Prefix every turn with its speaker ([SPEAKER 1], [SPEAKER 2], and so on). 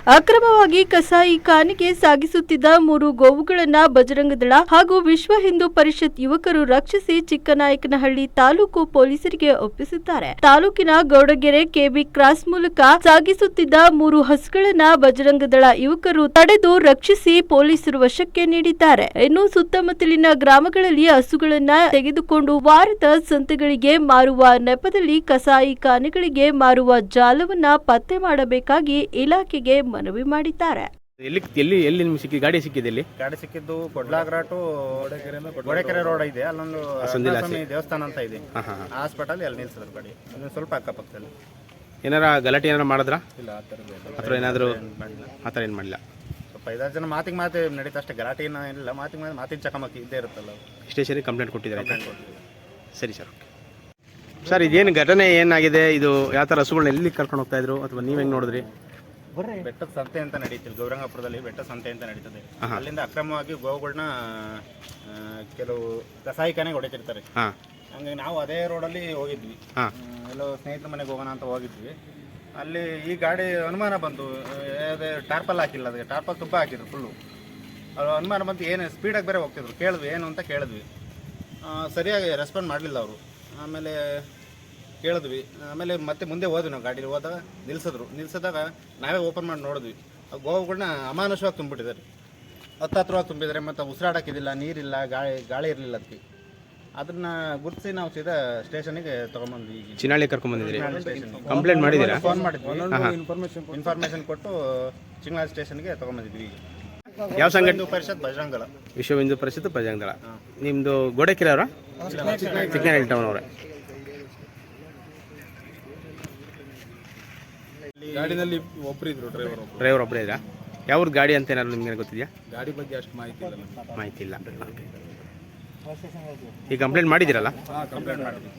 [SPEAKER 1] ಅಕ್ರಮವಾಗಿ ಕಸಾಯಿ ಖಾನೆಗೆ ಸಾಗಿಸುತ್ತಿದ್ದ 3 ಗೋವುಗಳನ್ನು ಬಜರಂಗ ದಳ ಹಾಗೂ ವಿಶ್ವ ಹಿಂದೂ ಪರಿಷತ್ ಯುವಕರು ರಕ್ಷಿಸಿ ಚಿಕ್ಕನಾಯಕನಹಳ್ಳಿ ತಾಲೂಕು ಪೊಲೀಸರಿಗೆ ಒಪ್ಪಿಸಿದ್ದಾರೆ. ತಾಲೂಕಿನ ಗೌಡಗೆರೆ ಕೆಬಿ ಕ್ರಾಸ್ ಮೂಲಕ ಸಾಗಿಸುತ್ತಿದ್ದ 3 ಹಸುಗಳನ್ನ ಬಜರಂಗ ದಳ ಯುವಕರು ತಡೆದು ರಕ್ಷಿಸಿ ಪೊಲೀಸರು ವಶಕ್ಕೆ ನೀಡಿದ್ದಾರೆ. ಇನ್ನು ಸುತ್ತಮುತ್ತಲಿನ ಗ್ರಾಮಗಳಲ್ಲಿ ಹಸುಗಳನ್ನ ತೆಗೆದುಕೊಂಡು ವಾರದ ಸಂತೆಗಳಿಗೆ ಮಾರುವ ನೆಪದಲ್ಲಿ ಕಸಾಯಿ ಖಾನೆಗಳಿಗೆ ಮಾರುವ ಜಾಲವನ್ನ ಪತ್ತೆ ಮಾಡಬೇಕಾಗಿ ಇಲಾಖೆಗೆ ಮನವಿ ಮಾಡಿದ್ದಾರೆ.
[SPEAKER 2] ಎಲ್ಲಿ ನಿಮ್ಗೆ ಸಿಕ್ಕಿ ಗಾಡಿ ಸಿಕ್ಕಿದೆ?
[SPEAKER 3] ಗಾಡಿ ಸಿಕ್ಕಿದ್ದು ಕೊಡ್ಲಾಗ್ರಾಟು ಗೋಡೆಕೆರೆ ರೋಡ್ ಇದೆ, ಅಲ್ಲೊಂದು ದೇವಸ್ಥಾನ ಅಂತ ಇದೆ, ಹಾಸ್ಪಿಟಲ್ ಅಲ್ಲಿ ನಿಲ್ಸಿದ್ರು ಗಾಡಿ. ಸ್ವಲ್ಪ ಅಕ್ಕಪಕ್ಕದಲ್ಲಿ
[SPEAKER 2] ಏನಾರ ಗಲಾಟೆ ಏನಾರ ಮಾಡಿದ್ರಾ?
[SPEAKER 3] ಇಲ್ಲ,
[SPEAKER 2] ಆ ಥರ ಏನಾದರೂ ಆ ಥರ ಏನು ಮಾಡಿಲ್ಲ.
[SPEAKER 3] ಸ್ವಲ್ಪ 5-6 ಜನ ಮಾತಿಗೆ ನಡೀತಾ ಅಷ್ಟೇ, ಗಲಾಟೆ ಏನಿಲ್ಲ. ಮಾತಿನ ಚಕಮಕಿ ಇದ್ದೇ ಇರುತ್ತಲ್ಲ.
[SPEAKER 2] ಸ್ಟೇಷನ್ಗೆ ಕಂಪ್ಲೇಂಟ್ ಕೊಟ್ಟಿದ್ದಾರೆ. ಸರಿ ಸರ್. ಸರ್, ಇದೇನು ಘಟನೆ ಏನಾಗಿದೆ? ಇದು ಯಾವ ಥರ ಹಸುಗಳನ್ನ ಎಲ್ಲಿ ಕರ್ಕೊಂಡು ಹೋಗ್ತಾ ಇದ್ರು ಅಥವಾ ನೀವು ಹೆಂಗೆ ನೋಡಿದ್ರಿ?
[SPEAKER 3] ಬೆಟ್ಟದ ಸಂತೆ ಅಂತ ನಡೀತಿಲ್ಲ, ಗೌರಂಗಪುರದಲ್ಲಿ ಬೆಟ್ಟದ ಸಂತೆ ಅಂತ ನಡೀತದೆ. ಅಲ್ಲಿಂದ ಅಕ್ರಮವಾಗಿ ಗೋವುಗಳನ್ನ ಕೆಲವು ಕಸಾಯಿಖಾನೆಗೆ ಹೊಡಿತಿರ್ತಾರೆ. ಹಂಗಾಗಿ ನಾವು ಅದೇ ರೋಡಲ್ಲಿ ಹೋಗಿದ್ವಿ, ಎಲ್ಲೋ ಸ್ನೇಹಿತರ ಮನೆಗೆ ಹೋಗೋಣ ಅಂತ ಹೋಗಿದ್ವಿ. ಅಲ್ಲಿ ಈ ಗಾಡಿ ಅನುಮಾನ ಬಂತು, ಅದೇ ಟಾರ್ಪಲ್ ಹಾಕಿಲ್ಲ, ಅದಕ್ಕೆ ಟಾರ್ಪಲ್ ತುಂಬ ಹಾಕಿದ್ರು ಫುಲ್ಲು. ಅದು ಅನುಮಾನ ಬಂತು, ಏನು ಸ್ಪೀಡಾಗಿ ಬೇರೆ ಹೋಗ್ತಿದ್ರು. ಕೇಳಿದ್ವಿ ಏನು ಅಂತ ಕೇಳಿದ್ವಿ, ಸರಿಯಾಗಿ ರೆಸ್ಪಾಂಡ್ ಮಾಡಲಿಲ್ಲ ಅವರು. ಆಮೇಲೆ ಕೇಳಿದ್ವಿ, ಆಮೇಲೆ ಮತ್ತೆ ಮುಂದೆ ಹೋದ್ವಿ. ನಾವು ಗಾಡೀಲಿ ಹೋದಾಗ ನಿಲ್ಸಿದಾಗ ನಾವೇ ಓಪನ್ ಮಾಡಿ ನೋಡಿದ್ವಿ. ಆ ಗೋವುಗಳನ್ನ ಅಮಾನುಷವಾಗಿ ತುಂಬಿಟ್ಟಿದ್ದಾರೆ, ಹತ್ರವಾಗಿ ತುಂಬಿದ್ದಾರೆ. ಮತ್ತು ಉಸಿರಾಡೋಕ್ಕಿದ್ದಿಲ್ಲ, ನೀರಿಲ್ಲ, ಗಾಳಿ ಇರಲಿಲ್ಲ. ಅದಕ್ಕೆ ಅದನ್ನ ಗುರುತಿಸಿ ನಾವು ಸೀದಾ ಸ್ಟೇಷನ್ಗೆ ತೊಗೊಂಬಂದ್ವಿ.
[SPEAKER 2] ಚಿನಾಳಿ ಕರ್ಕೊಂಡ್ಬಂದಿದ್ರಿ? ಕಂಪ್ಲೇಂಟ್ ಮಾಡಿದ್ದೀರಾ?
[SPEAKER 3] ಫೋನ್ ಮಾಡಿದ್ವಿ, ಇನ್ಫಾರ್ಮೇಷನ್ ಕೊಟ್ಟು ಚಿಂಗ್ನಾಳ ಸ್ಟೇಷನ್ಗೆ ತೊಗೊಂಬಂದಿದ್ವಿ.
[SPEAKER 2] ಯಾವ ಸಂಘಟನೆ?
[SPEAKER 3] ಪರಿಷತ್ ಬಜರಂಗ ದಳ.
[SPEAKER 2] ವಿಶ್ವ ಹಿಂದೂ ಪರಿಷತ್ ಬಜರಂಗ ದಳ. ನಿಮ್ಮದು ಗೋಡೆಕೆರೆ ಅವರ? ಚಿಕ್ಕನಹಳ್ಳಿ ಟೌನ್ ಅವರೇ.
[SPEAKER 4] ಗಾಡಿನಲ್ಲಿ ಒಬ್ಬರಿದ್ರು,
[SPEAKER 2] ಡ್ರೈವರ್ ಒಬ್ಬರೇ ಇದ್ರಾ? ಯಾವ್ದು ಗಾಡಿ ಅಂತ ಏನಾದ್ರು ನಿಮ್ಗೆ ಗೊತ್ತಿದೆಯಾ?
[SPEAKER 4] ಗಾಡಿ ಬಗ್ಗೆ ಅಷ್ಟು ಮಾಹಿತಿ ಇಲ್ಲ.
[SPEAKER 2] ಮಾಹಿತಿ ಇಲ್ಲ. ಈ ಕಂಪ್ಲೇಂಟ್ ಮಾಡಿದ್ದೀರಲ್ಲ?
[SPEAKER 3] ಕಂಪ್ಲೇಂಟ್ ಮಾಡಿದ್ವಿ.